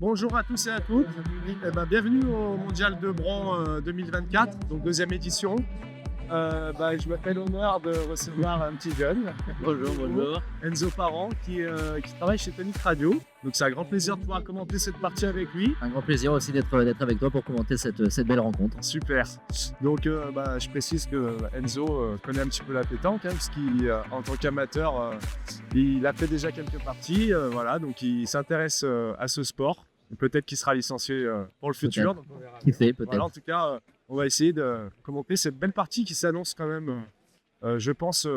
Bonjour à tous et à toutes. Bienvenue au Mondial de Bron 2024, donc deuxième édition. Je m'appelle l'honneur de recevoir un petit jeune. Bonjour. Enzo Parent, qui travaille chez Tonic Radio. Donc c'est un grand plaisir de pouvoir commenter cette partie avec lui. Un grand plaisir aussi d'être avec toi pour commenter cette belle rencontre. Super. Donc je précise que Enzo connaît un petit peu la pétanque, puisqu'il, en tant qu'amateur, il a fait déjà quelques parties. Donc il s'intéresse à ce sport. Peut-être qu'il sera licencié pour le futur. Donc on verra. Qui sait, peut-être. Voilà, en tout cas, on va essayer de commenter cette belle partie qui s'annonce quand même, je pense,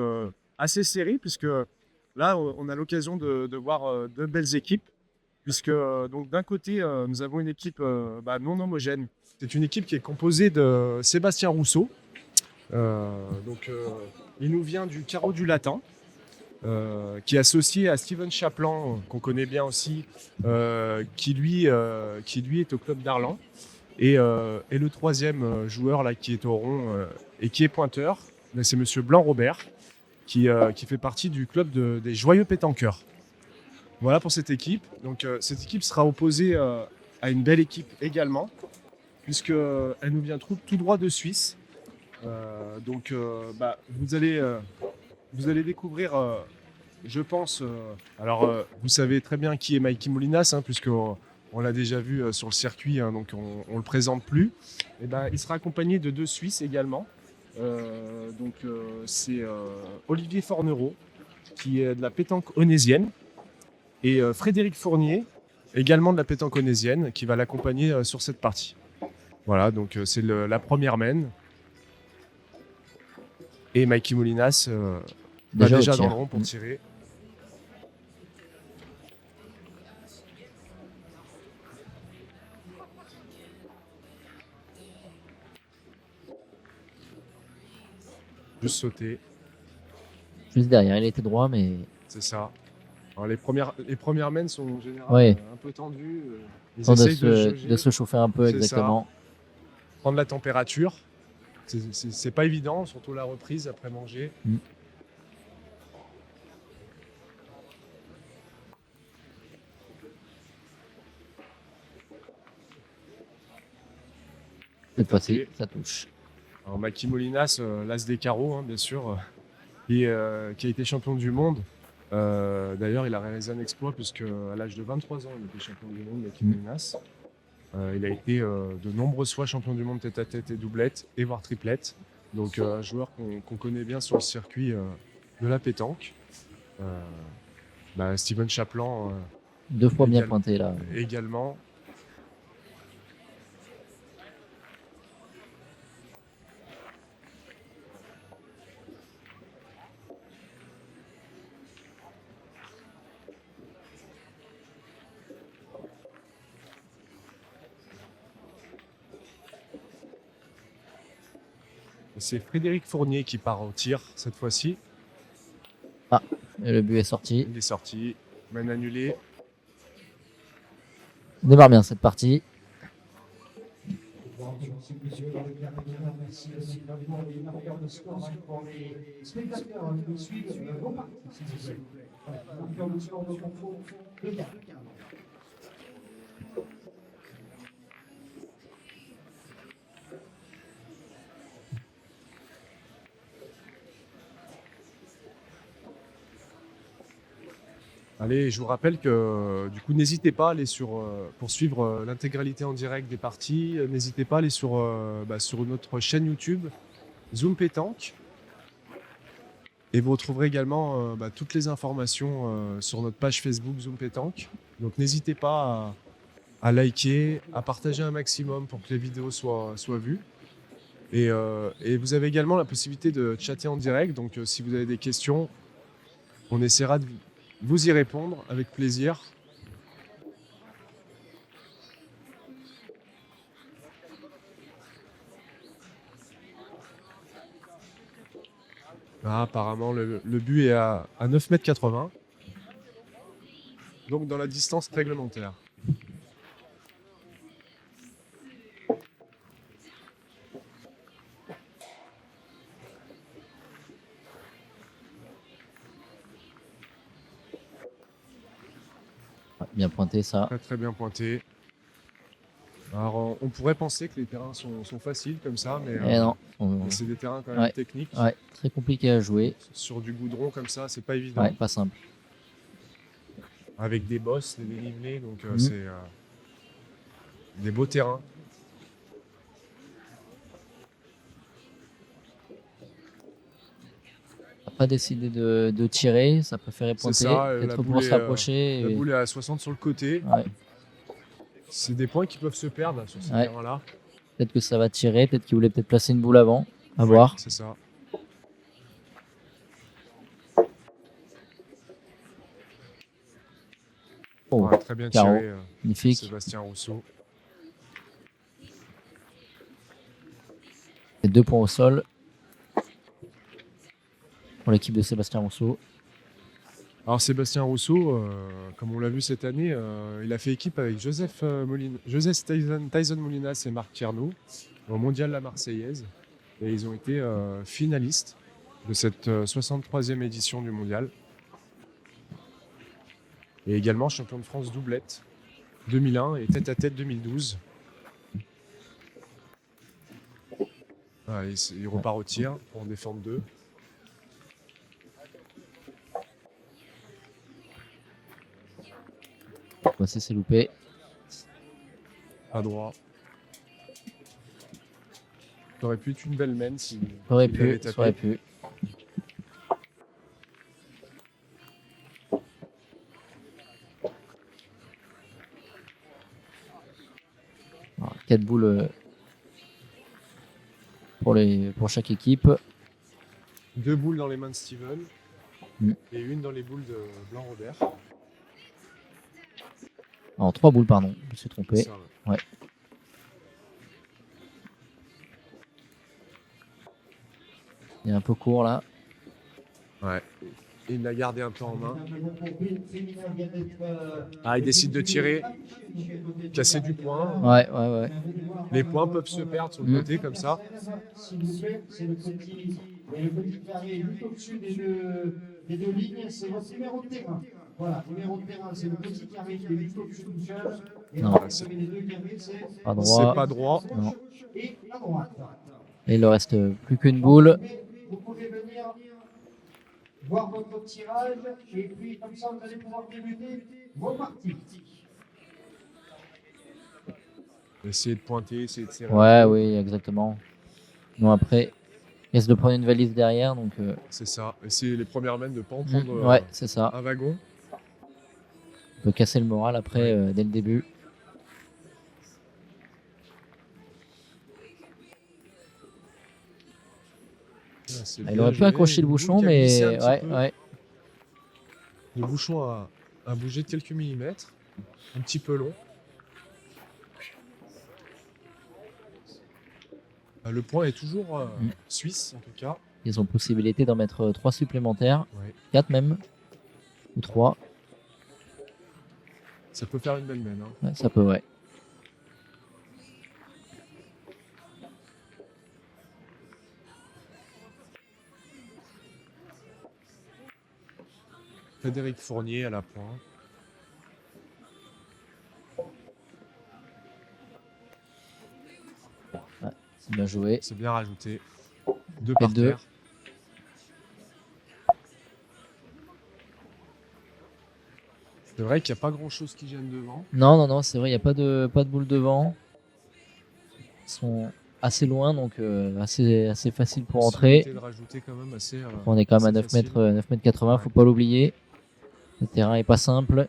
assez serrée, puisque là, on a l'occasion de voir deux belles équipes. Puisque donc d'un côté, nous avons une équipe non homogène. C'est une équipe qui est composée de Sébastien Rousseau. Il nous vient du Carreau du Latin, qui est associé à Steven Chaplan, qu'on connaît bien aussi, qui lui est au club d'Arlan. Et le troisième joueur là, qui est au rond et qui est pointeur, c'est Monsieur Blanc-Robert, qui fait partie du club des Joyeux Pétanqueurs. Voilà pour cette équipe. Donc cette équipe sera opposée à une belle équipe également, puisqu'elle nous vient tout droit de Suisse. Vous allez découvrir, je pense... vous savez très bien qui est Mikey Molinas, puisqu'on l'a déjà vu sur le circuit, donc on ne le présente plus. Il sera accompagné de deux Suisses également. C'est Olivier Fornereau, qui est de la pétanque onésienne, et Frédéric Fournier, également de la pétanque onésienne, qui va l'accompagner sur cette partie. Voilà, donc c'est la première mène. Et Mikey Molinas déjà dans le rond pour tirer. Juste sauter. Juste derrière, il était droit, mais... C'est ça. Alors, les premières mènes sont en général un peu tendues. Ils essayent de se chauffer un peu, exactement. Ça. Prendre la température. C'est pas évident, surtout la reprise après manger. Cette fois-ci, ça touche. Alors, Mikey Molinas, l'as des carreaux, bien sûr, qui a été champion du monde. D'ailleurs, il a réalisé un exploit, puisque à l'âge de 23 ans, il était champion du monde, Mikey Molinas. Il a été de nombreuses fois champion du monde tête-à-tête et doublette, et voire triplette. Donc un joueur qu'on connaît bien sur le circuit de la pétanque. Steven Chaplan. Deux fois bien pointé là. Également. C'est Frédéric Fournier qui part au tir cette fois-ci. Ah, et le but est sorti. Il est sorti. Mène annulée. On démarre bien cette partie. Allez, je vous rappelle que du coup, n'hésitez pas à aller pour suivre l'intégralité en direct des parties. N'hésitez pas à aller sur notre chaîne YouTube Zoom Pétanque. Et vous retrouverez également toutes les informations sur notre page Facebook Zoom Pétanque. Donc n'hésitez pas à liker, à partager un maximum pour que les vidéos soient vues. Et vous avez également la possibilité de chatter en direct. Donc si vous avez des questions, on essaiera de vous y répondre avec plaisir. Apparemment, le but est à 9,80 m. Donc dans la distance réglementaire. Bien pointé ça. Très très bien pointé. Alors, on pourrait penser que les terrains sont faciles comme ça, mais Et non, mais c'est des terrains quand même Ouais. techniques. ouais, très compliqué à jouer. Sur du goudron comme ça, c'est pas évident. Ouais, pas simple. Avec des bosses, des dénivelés, donc Mhm. c'est des beaux terrains. Ça n'a pas décidé de tirer, ça préférait C'est pointer, ça, peut-être pour se rapprocher. la et- boule est à 60 sur le côté. Ouais. C'est des points qui peuvent se perdre sur ces Ouais. terrains-là. Peut-être que ça va tirer, peut-être qu'il voulait peut-être placer une boule avant. À Ouais, voir. C'est ça. Oh, Ouais, très bien carreau. tiré, magnifique. Sébastien Rousseau. Et 2 points au sol pour l'équipe de Sébastien Rousseau. Alors Sébastien Rousseau, comme on l'a vu cette année, il a fait équipe avec Joseph Tyson Molinas et Marc Tierno au Mondial La Marseillaise. Et ils ont été finalistes de cette 63e édition du Mondial. Et également champion de France doublette 2001 et tête-à-tête 2012. Voilà, il repart au tir pour en défendre 2. Voici, c'est loupé. À droit. Ça aurait pu être une belle main si Ça aurait il l'avait pu, ça tapé. aurait pu. Alors, 4 boules pour chaque équipe. 2 boules dans les mains de Steven Mm. et une dans les boules de Blanc-Robert. Alors 3 boules, pardon, je me suis trompé. Ça, ouais. Il est un peu court là. Ouais. Et il l'a gardé un peu en main. Ah, il décide de tirer, casser du point. Ouais. Les points peuvent se perdre sur le Mm. côté comme ça. S'il vous plaît, c'est le petit carré juste au-dessus des deux lignes, c'est votre numéro de terrain. Voilà, numéro de terrain, c'est le petit carré qui est juste au-dessus du seul. Et Non. là, vous avez les deux carrés, c'est Pas C'est droit. pas droit. Non. et à droite. Et il ne reste plus qu'une boule. Vous pouvez venir voir votre tirage et puis comme ça, vous allez pouvoir débuter vos parties. Essayer de pointer, essayer de serrer. Ouais, oui, exactement. Non, après, il risque de prendre une valise derrière. Donc, C'est ça. Essayer les premières mains de ne pas en prendre ouais, c'est ça. un wagon. On peut casser le moral après, Ouais. dès le début. C'est Il bien aurait pu joué. accrocher le Une boule bouchon, qui a glissé un mais petit ouais, peu. ouais. Le bouchon a bougé de quelques millimètres. Un petit peu long. Le point est toujours suisse en tout cas. Ils ont possibilité d'en mettre 3 supplémentaires, Ouais. 4 même, ou 3. Ça peut faire une belle main. Hein. Ouais, ça peut, ouais. Frédéric Fournier à la pointe. C'est bien joué. C'est bien rajouté. 2 Et par deux. terre. C'est vrai qu'il n'y a pas grand chose qui gêne devant. Non, c'est vrai, il n'y a pas de boule devant. Ils sont assez loin, donc assez facile pour entrer. De rajouter quand même assez, On est quand même à assez 9 facile. mètres 80, faut pas l'oublier. Le terrain est pas simple.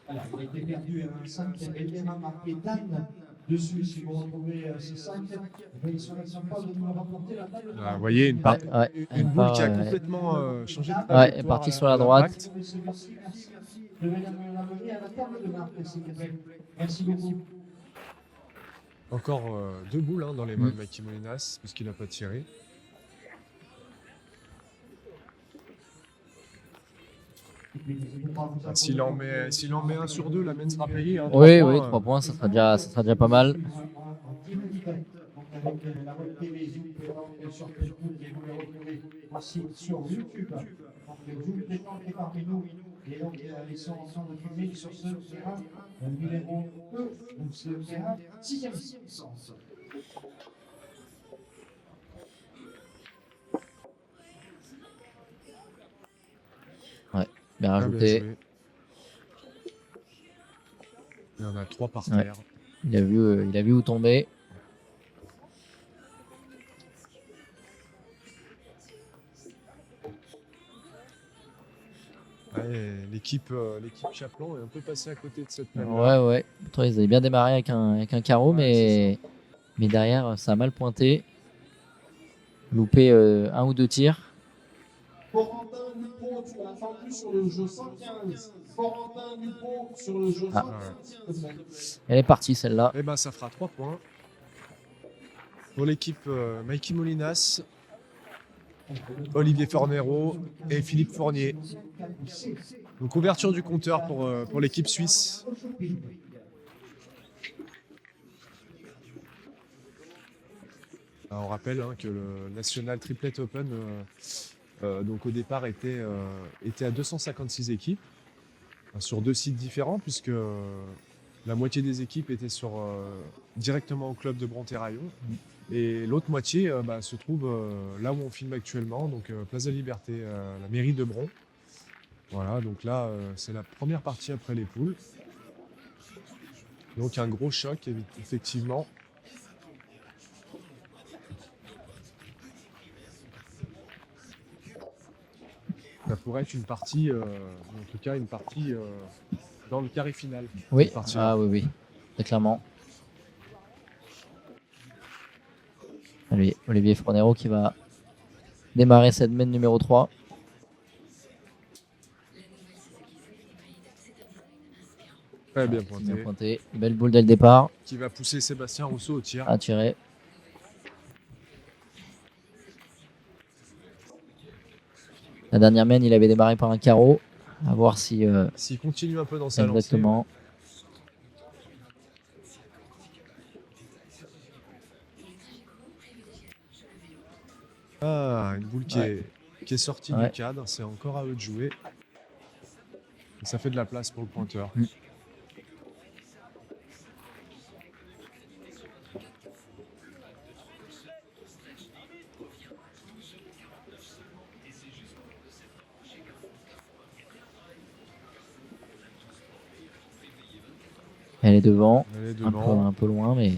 Voilà, il a été perdu un 5 qui avait bien marqué Dan dessus. Si vous retrouvez ce 5, il serait sympa de nous rapporter la balle. Vous voyez, une, Ouais, une boule qui a complètement changé de trajectoire. Ouais, est partie sur la droite. l'impact. Merci. Je vais l'amener à la table de marque, s'il vous plaît. Merci beaucoup. Encore 2 boules hein, dans les mains de Mikey Molinas, puisqu'il n'a pas tiré. S'il en met 1 sur 2, la main sera payée. Hein, Oui, 3 oui, points, 3 points, ça sera déjà pas mal. Avec la web TV Zoom Pétanque sur Facebook et vous les retrouvez aussi sur YouTube. Donc Zoom Pétanque est parmi nous. Et donc, ils sont en train de filmer sur ce terrain numéro E, donc c'est le terrain 6e licence. Ouais, bien Ah, rajouté. joué. Il y en a 3 par Ouais. terre. Il a vu où tomber. Ouais, l'équipe Chaplon est un peu passée à côté de cette peine-là. Ouais, ouais. Pourtant, ils avaient bien démarré avec un carreau, Ouais, mais derrière, ça a mal pointé. Loupé un ou deux tirs. Corentin Dupont, tu l'as attendu sur le jeu 115. Corentin Dupont sur le jeu Ah. 115. Elle est partie celle-là. Et ben ça fera 3 points pour l'équipe Mikey Molinas, Olivier Fornero et Philippe Fournier. Donc ouverture du compteur pour l'équipe suisse. Alors, on rappelle que le National Triplet Open donc au départ était à 256 équipes sur 2 sites différents puisque la moitié des équipes étaient directement au club de Bronterraillon et l'autre moitié se trouve là où on filme actuellement, donc Place de la Liberté, la mairie de Bron. Voilà, donc là c'est la première partie après les poules. Donc un gros choc effectivement. Ça pourrait être une partie, en tout cas une partie dans le carré final. Oui, cette partie-là. ah oui, oui, très clairement. Allez, Olivier Fornero qui va démarrer cette main numéro 3. Très bien Bien pointé. pointé. Belle boule dès le départ. Qui va pousser Sébastien Rousseau au tir. À tirer. La dernière main, il avait démarré par un carreau. À voir si S'il continue un peu dans sa lancée. exactement. Ah, une boule qui est sortie Ouais. du cadre. C'est encore à eux de jouer. Et ça fait de la place pour le pointeur. Elle est devant. Elle est devant. Un peu loin, mais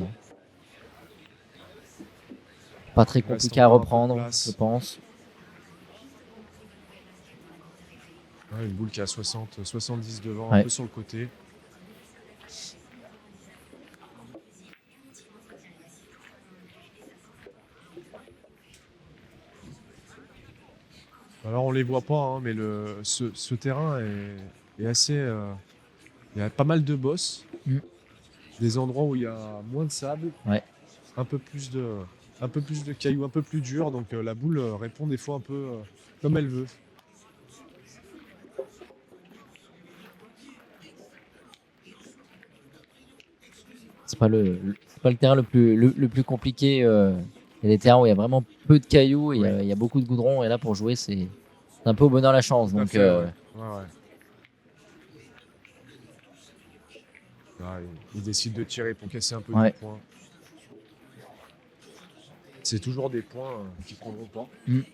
pas très Il reste compliqué à encore un peu de reprendre, place. je pense. Ouais, une boule qui a 60, 70 devant, Ouais. un peu sur le côté. Alors on les voit pas, hein, mais ce terrain est assez. Il y a pas mal de bosses. Des endroits où il y a moins de sable. Ouais. Un peu plus de cailloux, un peu plus durs. Donc la boule répond des fois un peu comme elle veut. C'est pas le terrain le plus compliqué. Il y a des terrains où il y a vraiment peu de cailloux et il y a beaucoup de goudron. Et là, pour jouer, c'est un peu au bonheur la chance. Tout à Donc, fait, ouais. Ah, il décide de tirer pour casser un peu du point. C'est toujours des points qui prendront pas. Il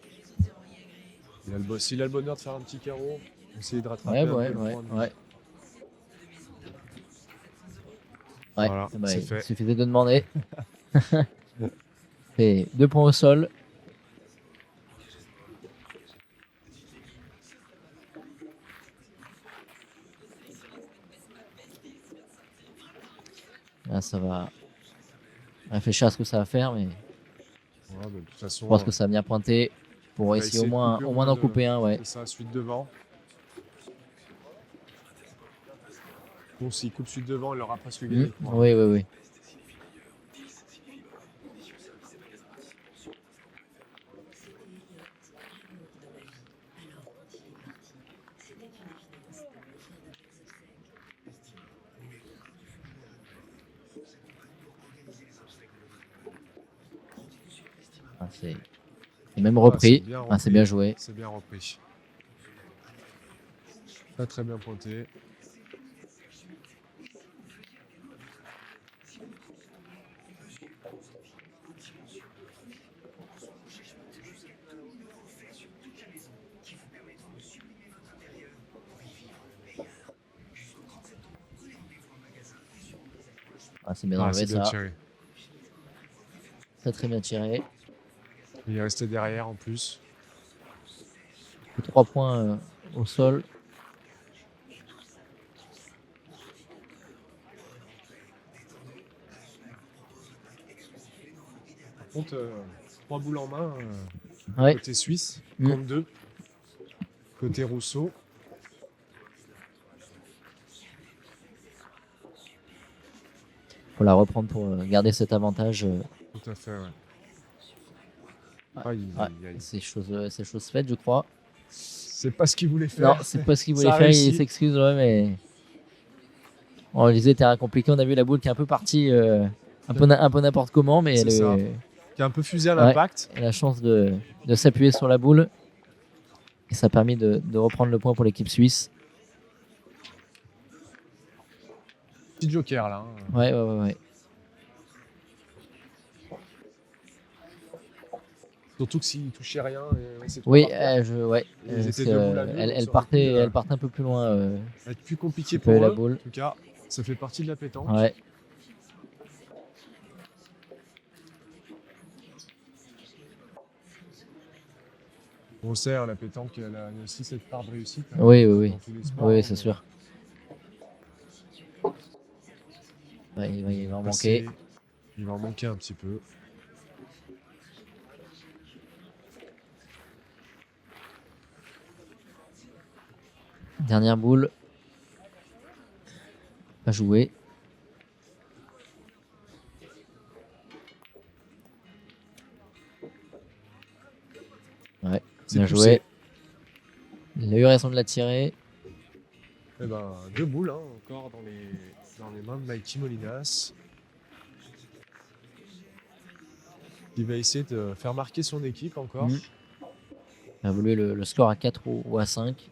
a le bonheur de faire un petit carreau. Essayer de rattraper un peu le point. Voilà, c'est fait. Il suffisait de demander. Et 2 points au sol. Là, ça va réfléchir à ce que ça va faire, mais De toute façon, je pense que ça va bien pointer pour essayer au moins d'en couper un. Ouais. C'est ça, suite devant. Bon, s'il coupe suite devant, il aura presque gagné. Oui. C'est même repris. C'est bien joué. C'est bien repris. Pas très bien pointé. Ah, c'est bien Ah, enlevé c'est bien ça. tiré. Très bien tiré. Il est resté derrière en plus. 3 points au sol. Par contre, 3 boules en main Ouais. côté suisse, Mm. contre 2 côté Rousseau. Faut la reprendre pour garder cet avantage. Tout à fait, ouais. Ouais. Aïe, Ouais, aïe, aïe. c'est chose faite, je crois. C'est pas ce qu'il voulait faire. Non, c'est pas ce qu'il Ça voulait a faire. Il réussi. s'excuse, ouais, mais on le disait, terrain compliqué. On a vu la boule qui est un peu partie, un peu n'importe comment, mais C'est ça. Qui a un peu fusé à Ouais. l'impact. elle a la chance de s'appuyer sur la boule. Et ça a permis de reprendre le point pour l'équipe suisse. Petit joker là. Hein. Ouais. Surtout que s'il touchait rien, c'est trop Oui, par terre. ouais. Ils parce étaient que, debout là-dessus, donc elle ça aurait pu, partait un peu plus loin. être plus compliqué peu pour la eux. boule. En tout cas, ça fait partie de la pétanque. Ouais. On sait, la pétanque, elle a aussi cette part de réussite. Hein, Oui. dans tous les sports, Oui, hein, c'est sûr. Ouais, il va en passer, manquer. il va en manquer un petit peu. Dernière boule. Pas joué. Ouais, C'est bien poussé. joué. Il a eu raison de la tirer. Eh ben, 2 boules hein, encore dans les mains de Mikey Molinas. Il va essayer de faire marquer son équipe encore. Mm. Il a voulu le score à 4 ou à 5.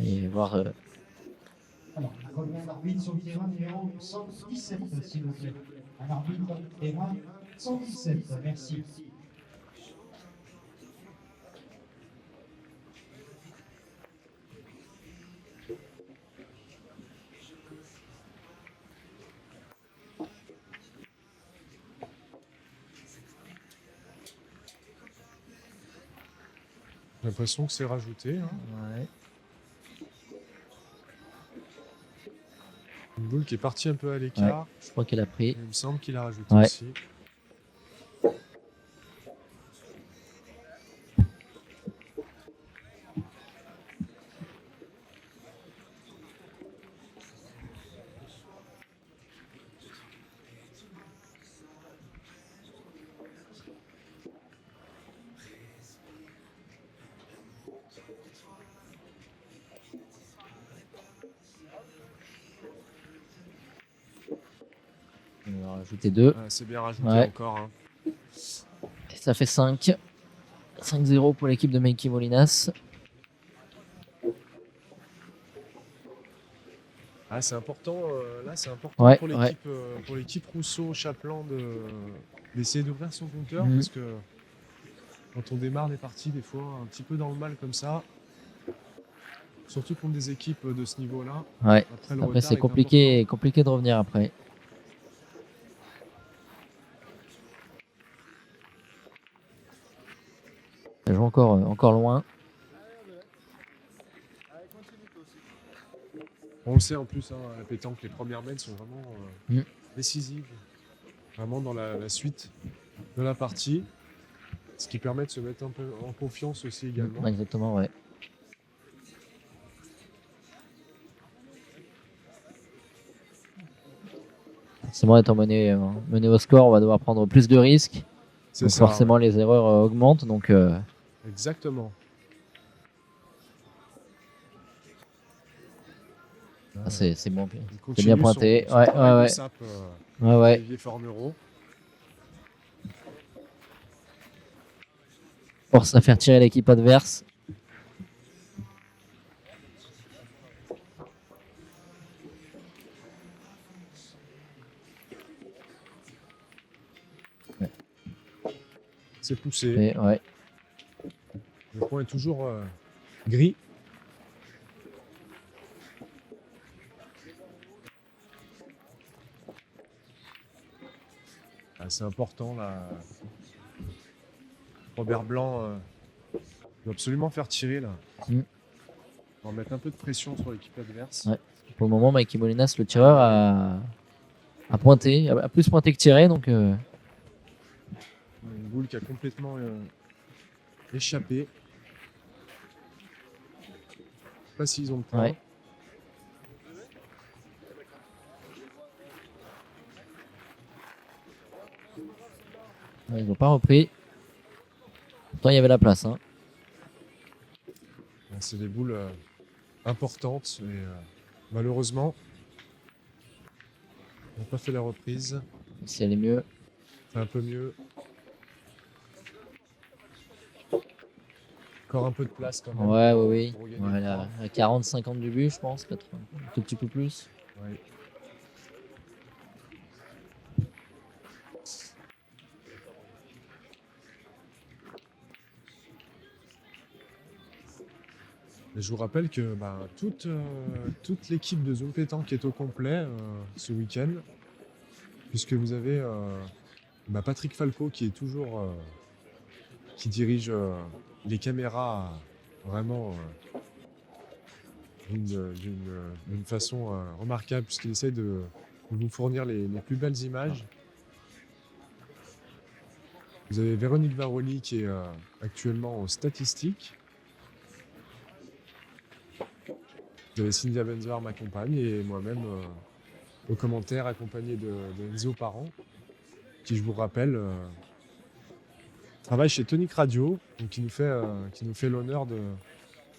Et voir. Alors, combien d'arbitres sur le terrain numéro 117, s'il vous plaît. Un arbitre terrain 117, merci. J'ai l'impression que c'est rajouté. Hein. Ouais. Une boule qui est partie un peu à l'écart. Je crois qu'il a pris. Il me semble qu'il a rajouté Ouais. aussi. On va rajouter 2. C'est bien rajouté Ouais. encore. Hein. Et ça fait 5. 5-0 pour l'équipe de Mikey Molinas. Ah, c'est important, là, c'est important Ouais, pour l'équipe Rousseau-Chaplan d'essayer d'ouvrir son compteur Mhm. parce que quand on démarre des parties, des fois, un petit peu dans le mal comme ça, surtout contre des équipes de ce niveau-là. Ouais. Après, le Après, retard c'est est compliqué de revenir après. Ça joue encore loin. On le sait en plus, hein, la pétanque, les premières mènes sont vraiment Mm. décisives, vraiment dans la suite de la partie, ce qui permet de se mettre un peu en confiance aussi également. Exactement, ouais. Forcément, étant mené au score, on va devoir prendre plus de risques. C'est Donc ça, forcément, ouais. les erreurs augmentent. Donc, Exactement. c'est bon. Il C'est continue bien pointé. son Ouais, travail ouais. de sape, Ouais. Olivier Fornereau. Force à faire tirer l'équipe adverse. C'est poussé. Et, ouais. Le point est toujours gris. Ah, c'est important là. Robert Blanc doit absolument faire tirer là. Mm. On va mettre un peu de pression sur l'équipe adverse. Ouais. Pour le moment, Mikey Molinas, le tireur, a pointé, a plus pointé que tiré. Donc, Une boule qui a complètement échappé. Je sais pas s'ils ont le point. ouais. Ils n'ont pas repris. Pourtant, il y avait la place. Hein. C'est des boules importantes et malheureusement, on n'a pas fait la reprise. Si elle est mieux. C'est un peu mieux. Encore un peu de place quand même. Ouais, oui. pour gagner Ouais, le à point. 40-50 du but, je pense. 80, un tout petit peu plus. Ouais. Et je vous rappelle que toute l'équipe de Zoom Pétanque est au complet ce week-end, puisque vous avez Patrick Falco qui est toujours qui dirige les caméras vraiment d'une façon remarquable, puisqu'il essaie de vous fournir les plus belles images. Vous avez Véronique Varoli qui est actuellement aux statistiques. Vous avez Cynthia Benzer, ma compagne, et moi-même aux commentaires, accompagné de Enzo Parent, qui, je vous rappelle, travaille chez Tonic Radio, donc qui nous fait l'honneur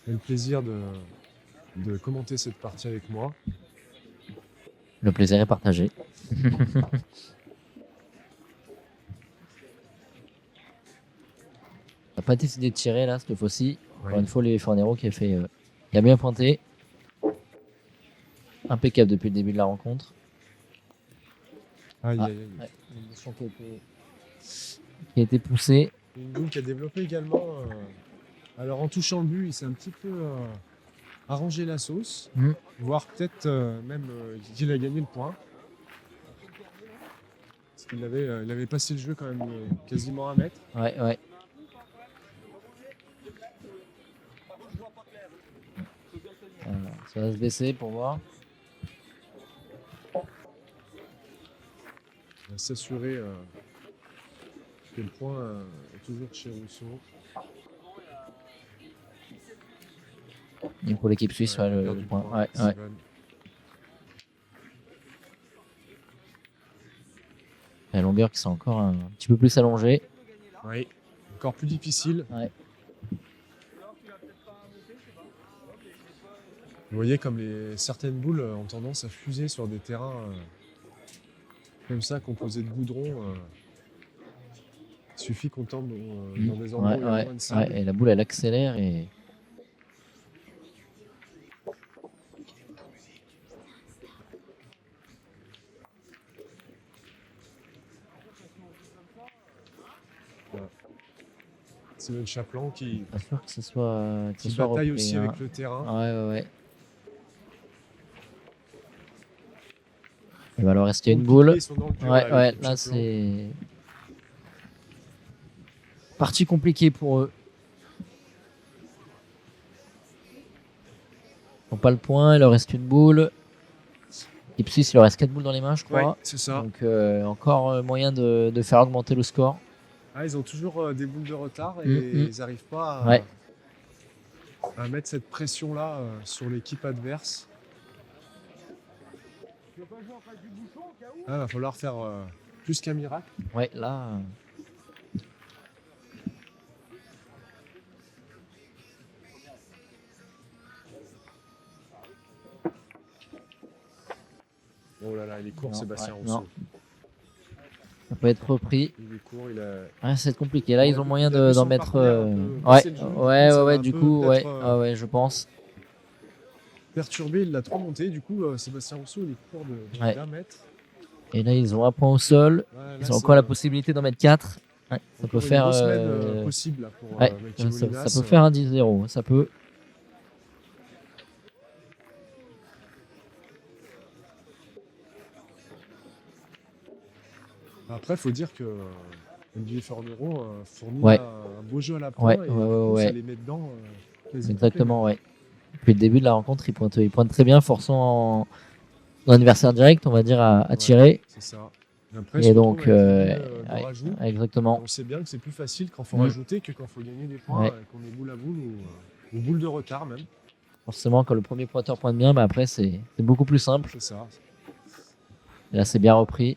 et le plaisir de commenter cette partie avec moi. Le plaisir est partagé. On n'a pas décidé de tirer là cette fois-ci. Encore une fois, les Fornero qui a bien pointé. Impeccable depuis le début de la rencontre. Aïe, Ah, aïe, aïe. ouais, une bouchon qui a été poussée. Une boule qui a développé également. Alors en touchant le but, il s'est un petit peu arrangé la sauce, voire peut-être même qu'il a gagné le point. Parce qu'il il avait passé le jeu quand même quasiment 1 mètre. Ouais, ouais. Alors, ça va se baisser pour voir. On va s'assurer que le point est toujours chez Rousseau. Et pour l'équipe suisse, ouais, le Perdu point. Ouais, ouais. Steven. La longueur qui s'est encore un petit peu plus allongée. Oui, encore plus difficile. Ouais. Vous voyez comme certaines boules ont tendance à fuser sur des terrains comme ça, composés de goudron. Il suffit qu'on tombe dans des endroits où il y a moins de sable. Ouais, et la boule elle accélère et C'est le Chaplan qui pas sûr que ce soit bataille repris, aussi hein. avec le terrain. Ouais. Il va leur rester une boule. Ils sont dans le dur, Ouais, là, là c'est partie compliquée pour eux. Ils n'ont pas le point, il leur reste une boule. Et puis il leur reste 4 boules dans les mains, je crois. Ouais, c'est ça. Donc encore moyen de faire augmenter le score. Ah, ils ont toujours des boules de retard et ils n'arrivent pas à mettre cette pression-là sur l'équipe adverse. Il va falloir faire plus qu'un miracle. Ouais, là. Oh là là, il est court, Non, Sébastien ouais, Rousseau. non. Ça peut être repris. Il est court, il a... Ouais, c'est compliqué. Là, ils ont moyen il a vu d'en son mettre. partenaire un peu passer le jeu. Ouais, Ça va ouais, un du peu coup, ouais. peut-être, Ah ouais, je pense. perturbé, il l'a trop monté. Du coup, Sébastien Rousseau, il est court Ouais. d'1 mètre. Et là, ils ont un point au sol. Ouais, là, Ils ont encore la possibilité d'en mettre 4. Ouais, ça Encore peut une faire. grosse semaine possible là, pour Ouais, Mikey ça Molinas. peut faire un 10-0. Ça peut. Après, il faut dire que NBA Fornero fournit Ouais. là un beau jeu à l'appoint Ouais, et ouais, du ouais, coup, ça ouais. les met dedans quasi Exactement, ouais. Depuis le début de la rencontre, il pointe très bien, forçant en adversaire direct, on va dire, à Ouais, tirer. c'est ça. Et après, il Et se retrouve donc, avec les boules de ouais, rajout. Et exactement. on sait bien que c'est plus facile quand il faut Mm. rajouter que quand il faut gagner des points, Ouais. qu'on est boule à boule ou boule de retard même. Forcément, quand le premier pointeur pointe bien, bah après, c'est beaucoup plus simple. C'est ça. Et là, c'est bien repris.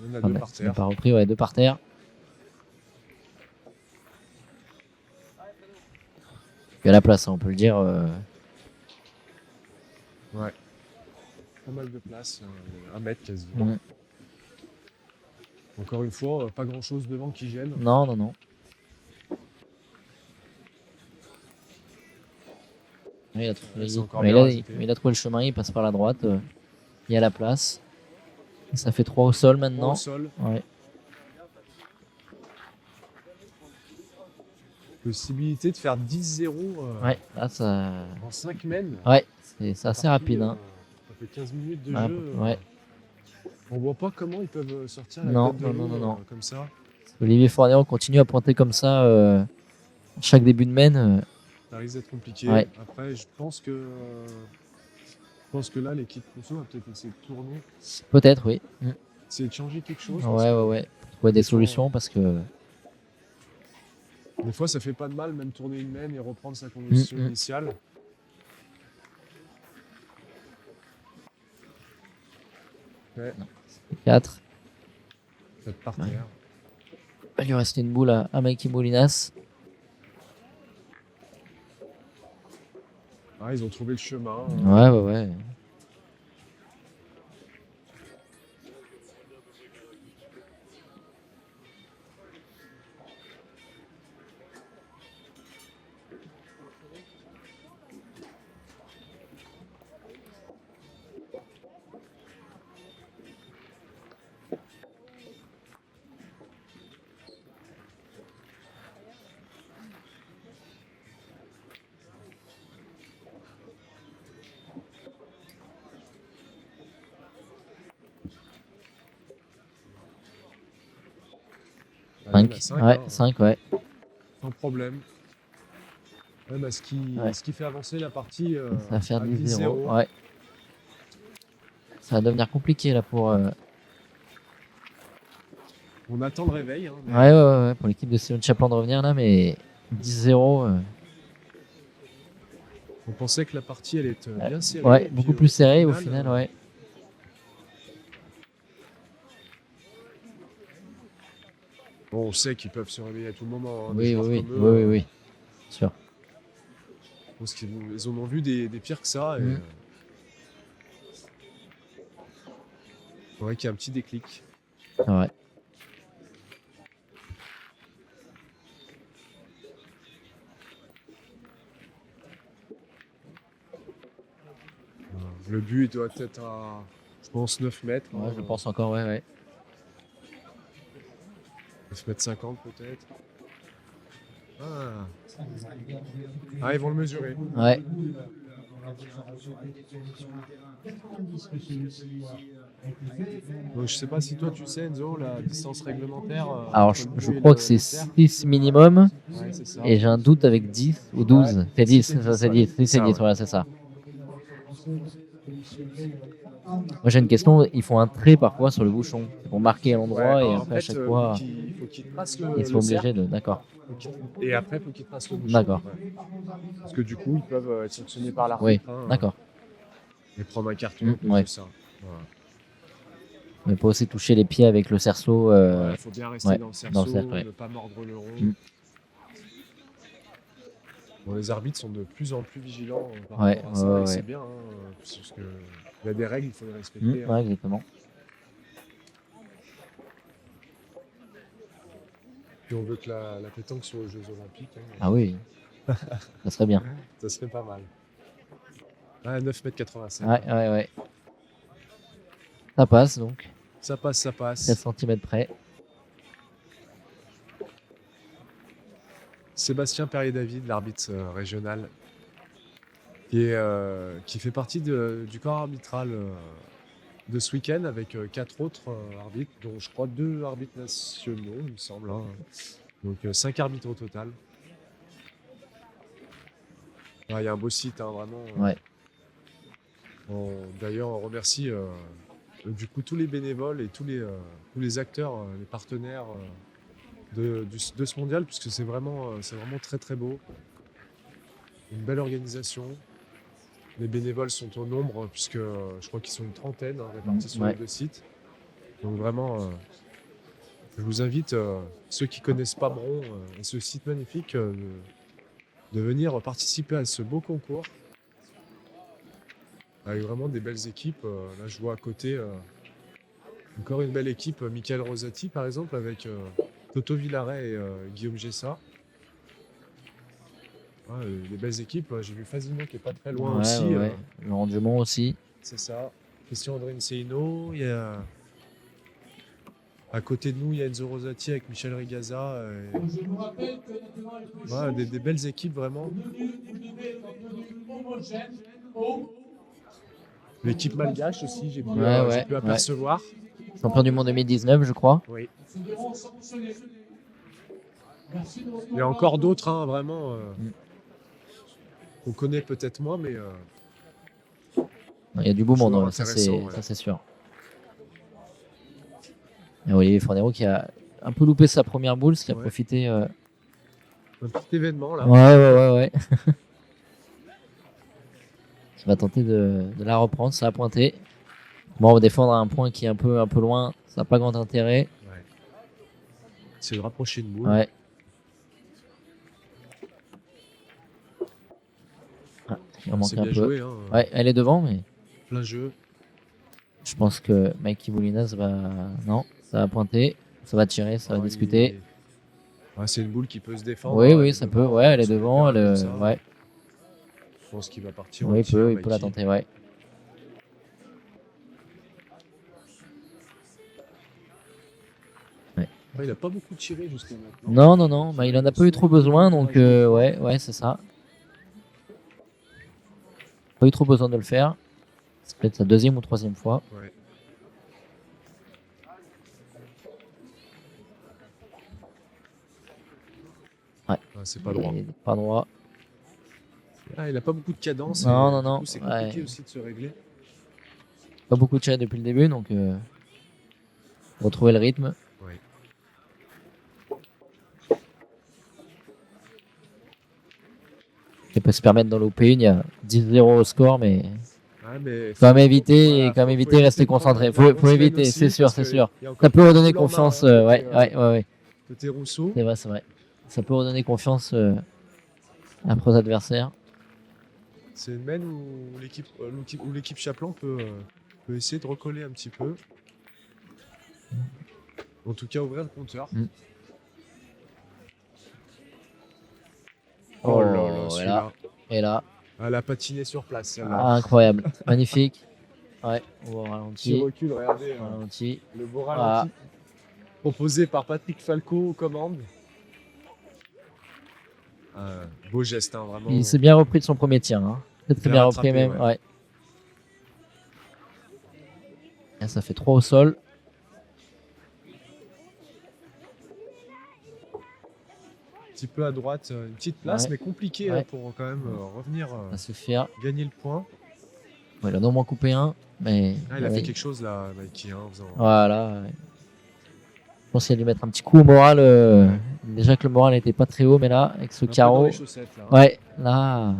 On a Enfin, deux par c'est bien terre. pas repris, ouais, 2 par terre. Il y a la place, hein, on peut le dire. Ouais. Pas mal de place, 1 mètre quasi. Mm. Encore une fois, pas grand chose devant qui gêne. Non, non, non. Il a, trouvé, C'est encore mais bien il a- rajouté. mais il a trouvé le chemin, il passe par la droite. Il y a la place. Et ça fait 3 au sol maintenant. Au sol, Ouais. possibilité de faire 10-0 Ouais, là, ça. en 5 mènes. Ouais, c'est assez Partie, rapide. Hein. Ça fait 15 minutes de Ouais, jeu. ouais. On voit pas comment ils peuvent sortir la Non, tête de non, l'eau non, non. comme ça. Olivier Fournier continue à pointer comme ça chaque début de main. Ça risque d'être compliqué. Ouais. Après, je pense que là, l'équipe Conso va peut-être essayer de tourner, Peut-être, oui. Mm. essayer de changer quelque chose. Ouais, parce ouais, que ouais. Pour trouver des des fois, solutions parce que. Des fois, ça fait pas de mal, même tourner une main et reprendre sa condition initiale. Ouais, 4. peut-être par Ouais. terre. Il lui reste une boule à Mikey Molinas. Ah, ils ont trouvé le chemin. Ouais, ouais, ouais. Allez, 5. la 5, Ouais, 5, ouais. sans problème. Ouais, bah, ce qui fait avancer la partie Ça va faire à 10-0. 10-0. Ouais. Ça va devenir compliqué là pour. On attend le réveil. Hein, mais Ouais, ouais, ouais, ouais, pour l'équipe de Simon Chaplin de revenir là, mais 10-0. on pensait que la partie allait être bien serrée. Ouais, et puis, beaucoup plus serré au final, ouais. Bon, on sait qu'ils peuvent se réveiller à tout moment. Hein, des Oui, joueurs oui, oui, comme eux, oui, oui, oui. Sûr. Je pense qu'ils en ont vu des pires que ça. Et, c'est vrai qu'il y a un petit déclic. Ouais. Le but il doit être à, je pense, 9 mètres. Ouais, hein, je pense encore, ouais, ouais. 9 mètres 50 peut-être. Ah, ils vont le mesurer. Ouais. Donc, je sais pas si toi tu sais, Enzo, la distance réglementaire. Alors, entre le je but et crois le- que c'est le terre. 6 minimum. Ouais, c'est ça. Et j'ai un doute avec 10 ou 12. Ouais. C'est 10, Si, c'est ça, c'est ouais. 10. Si, c'est Ça, 10, ouais. voilà, c'est ça. Moi, j'ai une question. Ils font un trait parfois sur le bouchon pour marquer l'endroit Ouais, et en après, à fait, chaque fois, faut qu'il trace ils sont le cercle. obligés de. D'accord. Et après, il faut qu'ils tracent le bouchon. D'accord. Ouais. Parce que du coup, ils peuvent être sanctionnés par Oui, l'arbitre. hein, d'accord. et prendre un carton pour Ouais. tout ça. Voilà. Mais pas aussi toucher les pieds avec le cerceau. Il faut bien rester ouais, dans le cerceau, dans le cercle, ouais. ne pas mordre le rond. Mm. Bon, les arbitres sont de plus en plus vigilants par Ouais, rapport à ça, ouais, et c'est ouais. bien, hein, parce que il y a des règles, il faut les respecter. hein. Ouais, exactement. Puis on veut que la pétanque soit aux Jeux Olympiques. hein. Ah oui. Ça serait bien. Ça serait pas mal. Ah, 9,87 m. Ouais, ouais, ouais. Ça passe donc. Ça passe, ça passe. 16 cm près. Sébastien Perrier-David, l'arbitre régional, qui fait partie du corps arbitral de ce week-end avec 4 autres arbitres, dont je crois 2 arbitres nationaux, il me semble, hein. Donc 5 arbitres au total. Ah, il y a un beau site, hein, vraiment. Ouais. D'ailleurs, on remercie du coup tous les bénévoles et tous les acteurs, les partenaires de ce mondial, puisque c'est vraiment très très beau. Une belle organisation. Les bénévoles sont au nombre, puisque je crois qu'ils sont une trentaine, hein, répartis sur Ouais. les 2 sites. Donc vraiment, je vous invite, ceux qui connaissent pas Bron et ce site magnifique, de venir participer à ce beau concours. Avec vraiment des belles équipes. Là, je vois à côté encore une belle équipe. Michael Rosati, par exemple, avec Toto Villaret et Guillaume Gessa. Ouais, des belles équipes. J'ai vu Fazino qui est pas très loin Ouais, aussi. ouais. Laurent Dumont aussi. C'est ça. Christian André Seino. Il y a... À côté de nous, il y a Enzo Rosati avec Michel Rigaza. Je vous rappelle que maintenant, les deux Ouais, des belles équipes, vraiment. vous devez être homogène, haut. L'équipe malgache aussi, j'ai pu, Ouais, apercevoir. Champion du monde 2019, je crois. Oui. Se devront sanctionner. Merci de votre Il y a encore d'autres, hein, vraiment, Mm. qu'on connaît peut-être moins, mais Il y a du beau monde, Joueur ouais, ça intéressant, ouais. c'est sûr. Et Olivier Fornero qui a un peu loupé sa première boule, ce qui a Ouais. profité. un petit événement là. Ouais. Qui va tenter de la reprendre, ça a pointé. Bon, on va défendre un point qui est un peu loin, ça n'a pas grand intérêt. Ouais. C'est de rapprocher une boule. Ouais. Ah, il en manque C'est un bien peu. joué, hein. Ouais, elle est devant, mais Plein jeu. je pense que Mikey Moulinas va. Non, ça va pointer, ça va tirer, ça va Ah, discuter. Ouais, c'est une boule qui peut se défendre. Oui, Elle oui, est ça devant, peut. Ouais, elle est sur les devant. terrains comme ça. Ouais. Je pense qu'il va partir en Oui, tir, il peut la Mikey. tenter, ouais. Ouais, il a pas beaucoup tiré jusqu'à maintenant. Non, bah, il en a pas eu trop besoin, donc ouais, c'est ça. Pas eu trop besoin de le faire. C'est peut-être sa deuxième ou troisième fois. Ouais. Ouais. Ah, c'est pas droit. Il est pas droit. Ah, il a pas beaucoup de cadence. Non, et non, du coup, c'est compliqué ouais. aussi de se régler. Pas beaucoup de chat depuis le début, donc retrouver le rythme. Ouais. Il peut se permettre d'en louper une. Il y a 10-0 au score, mais Ouais, mais quand même éviter voilà, et quand même faut éviter, rester de prendre concentré. la Faut grosse éviter, veine c'est aussi, sûr, parce c'est que sûr. il y a encore Ça peut pas redonner de boule en main, confiance. hein, Ouais. côté Rousseau. C'est vrai. Ça peut redonner confiance à vos adversaires. C'est une mène où l'équipe Chaplan peut essayer de recoller un petit peu. En tout cas, ouvrir le compteur. Mm. Oh là là, et celui-là. là, et là, Elle a patiné sur place, celle-là. incroyable, magnifique. Ouais, on va au Petit ralenti. recul, regardez. Ralenti. Le beau ralenti. Proposé par Patrick Falco aux commandes. Beau geste, hein, vraiment. Il s'est bien repris de son premier tir. Hein. Très Bien bien rattrapé, repris même. ouais. Ouais. Et ça fait 3 au sol. Un petit peu à droite, une petite place, Ouais. mais compliqué Ouais. pour quand même revenir Ça se faire. gagner le point. Ouais, il a non moins coupé un, mais Il a ouais, fait quelque chose là, Mikey. Hein, en faisant... voilà. Ouais. Je pense qu'il a dû mettre un petit coup au moral. Déjà que le moral n'était pas très haut, mais là, avec ce un peu dans carreau. les chaussettes, là. Ouais, là.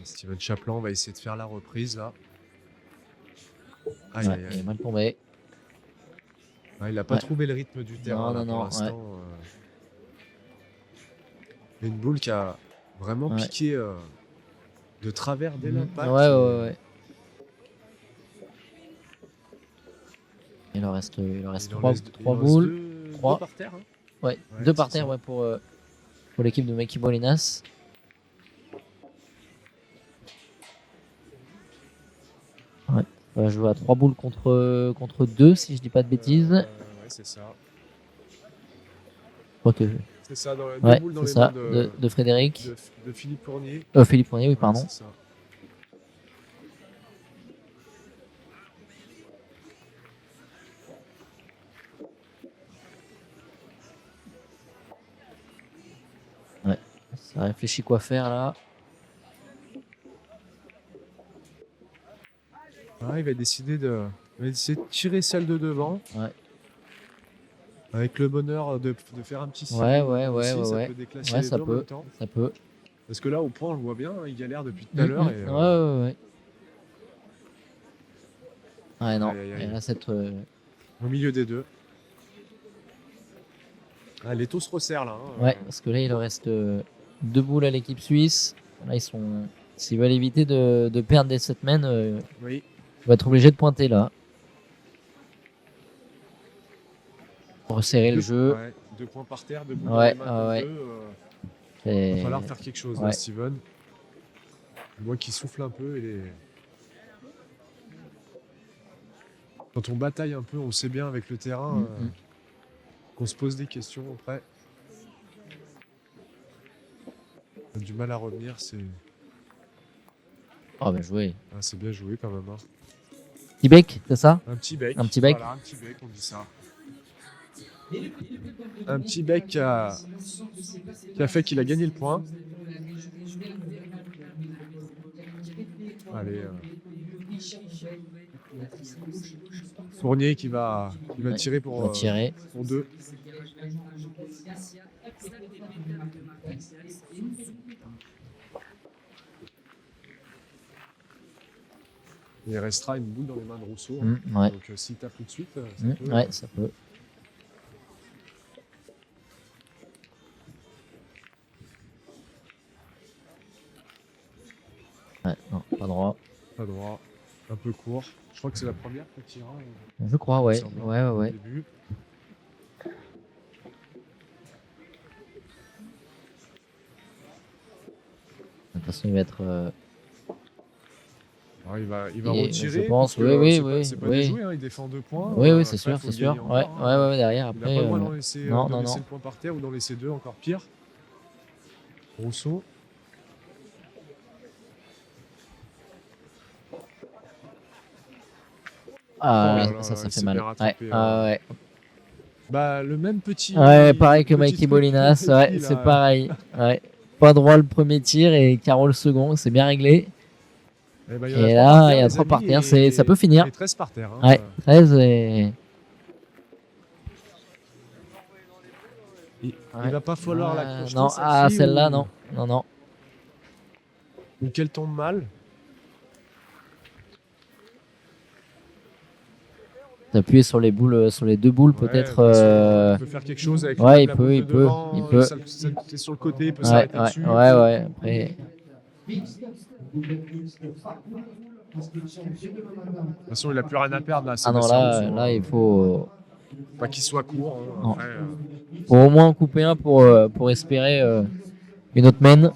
Steven Chaplan va essayer de faire la reprise là. Ouais, il est mal tombé. Il n'a pas Ouais. trouvé le rythme du terrain Non, là, non, pour non, l'instant. Et une boule qui a vraiment Ouais. piqué de travers dès Ouais, l'impact. ouais, et- ouais. Il en reste il en trois, laisse, il trois en reste boules. deux 3. par terre. Hein. Ouais, Ouais, 2 par c'est terre ça. ouais, pour l'équipe de Mikey Bolinas. Ouais. On va jouer à 3 boules contre 2, si je dis pas de bêtises. Ouais, c'est ça. Je crois que... C'est ça, deux Ouais, boules dans c'est les ça, mains de Frédéric. de Philippe Fournier. Philippe Fournier, oui, Ouais, pardon. c'est ça. Ça réfléchit quoi faire là. Ah, il va décider de tirer celle de devant. Ouais. Avec le bonheur de faire un petit signe. Ouais, Ça ouais. peut déclasser Ouais, les ça deux en peut. même temps. Ça peut. Parce que là, au point, on le voit bien, il galère depuis tout à l'heure. Ouais, ouais. Ouais, non. Aïe, aïe, aïe. Et là, cette... Au milieu des deux. Ah, les taux se resserrent là. Hein. Ouais, parce que là, il en reste 2 boules à l'équipe suisse. Là, ils sont... S'ils veulent éviter de perdre des setmen, Oui. il va être obligé de pointer là. Pour resserrer le jeu. Ouais, 2 points par terre, 2 boules Ouais, dans les mains de ouais. deux, Et- il va falloir faire quelque chose là, Ouais. Steven. Moi qui souffle un peu. Quand on bataille un peu, on sait bien avec le terrain qu'on se pose des questions après. On a du mal à revenir, c'est Oh, bah joué. bien joué quand même. Hein. Petit bec, c'est ça? Un petit bec. Un petit bec. Voilà, un petit bec, on dit ça. Un petit bec qui a fait qu'il a gagné le point. Allez. Fournier qui va tirer On va pour tirer. 2. Il restera une boule dans les mains de Rousseau. Ouais. Donc s'il tape tout de suite, Ouais, ça peut. Ouais, non, pas droit. pas droit, un peu court. Je crois que c'est la première qu'il tire. Je crois, ouais. Il me semble, Ouais. au début. De toute façon, il va être... Alors, il va Et retirer. je pense, parce que, oui, c'est pas oui. déjoué, hein, il défend 2 points. Oui, c'est après, sûr, faut c'est le gagner sûr. Ouais, encore, hein. derrière. Il n'a Après, pas le droit d'en laisser, non, le point par terre ou d'en laisser 2, encore pire. Rousseau. Ah, Oh là là, ça il fait s'est mal. bien rattrapé, Ouais, hein. ouais. Bah, le même petit. Ouais, pareil que petit Mikey truc Bolinas. qu'il Ouais, a c'est pris, là. pareil. Ouais. Pas droit le premier tir et carreau le second. C'est bien réglé. Eh ben, il y Et en a 3 là, il y a les 3 par amis, terre. et- Ça peut finir. et 13 par terre. Hein. Ouais, 13 et... Il Ouais. va pas falloir la crocheter, Non, celle-ci, celle-là, ou- non. Non. Ou qu'elle tombe mal. T'appuyer sur les boules, sur les 2 boules Ouais, peut-être. parce que il peut faire quelque chose avec ouais, la il boule peut, de il peut, devant, il peut. celle qui est sur le côté, il peut Ouais, s'arrêter ouais, dessus. ouais. Après, De toute façon, il n'a plus rien à perdre là. ah non, Sébastien Rousseau, là, hein. il faut Pas qu'il soit court. Hein. Non. Après, au moins en couper un pour espérer une autre main.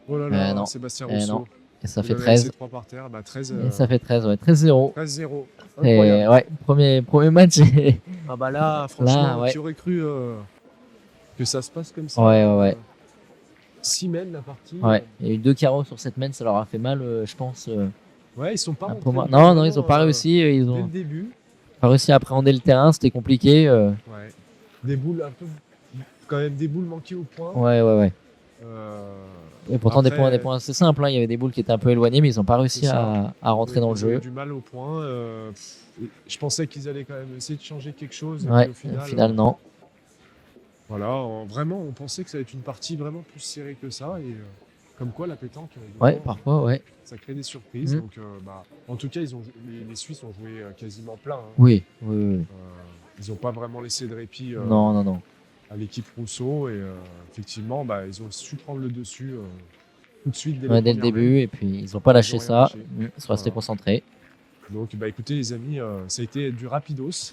oh là là, non. Sébastien Eh Rousseau. non. Et ça Il fait avait 13. laissé 3 par terre. Bah, 13, Et ça fait 13, ouais. 13-0. 13-0. Et Incroyable. ouais, premier match. ouais, Ah bah là, franchement, ouais. qui aurait cru que ça se passe comme ça. ouais. 6 mènes la partie. Ouais. Il y a eu 2 carreaux sur cette main, ça leur a fait mal, je pense. Ouais, ils sont pas Un rentrés peu moins. dedans, Non, ils ont pas réussi. Ils Dès ont le début. pas réussi à appréhender le terrain, c'était compliqué. Ouais. Des boules un peu. Quand même des boules manquées au point. Ouais. Et pourtant, Après, des points assez simples. Hein. Il y avait des boules qui étaient un peu éloignées, mais ils n'ont pas réussi C'est ça. à rentrer dans le Ils ont eu jeu. du mal au point. Je pensais qu'ils allaient quand même essayer de changer quelque chose. Et Ouais, puis au final, non. Voilà, vraiment, on pensait que ça allait être une partie vraiment plus serrée que ça. Et Comme quoi, la pétanque, des Ouais, fois, parfois, ouais. ça crée des surprises. Mm. Donc, en tout cas, les Suisses ont joué quasiment plein, hein. Oui, oui, oui. Ils n'ont pas vraiment laissé de répit Non, non, non. à l'équipe Rousseau. Et effectivement, ils ont su prendre le dessus tout de suite dès Ouais, les dès le premières début, et puis ils ont pas lâché Ils ont rien ça. lâché. Ils sont restés Voilà. concentrés. Donc, écoutez, les amis, ça a été du rapidos.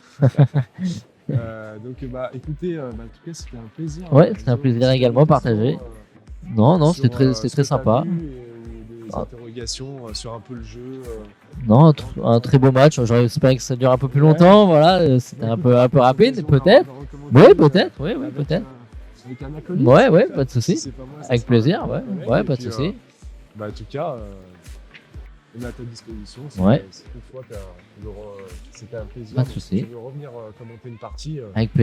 Donc, écoutez, en tout cas, c'était un plaisir. Ouais, c'était un plaisir également partagé. Non, non, c'était très ce que t'as sympa. vu et des Ah. interrogations sur un peu le jeu. Non, un très beau match. J'aurais espéré que ça dure un peu plus longtemps. Voilà, c'était un peu rapide, peut-être. Oui, peut-être. Oui, oui, peut-être. Avec un acolyte. Ouais, ouais, pas de souci. Si c'est pas moi, ça Avec sera plaisir, un ouais. collègue. Ouais, Et pas de puis, souci. en tout cas, on est à ta disposition. Ouais. Si toutefois c'était un plaisir. Pas de souci. Tu veux revenir commenter une partie. Avec plaisir.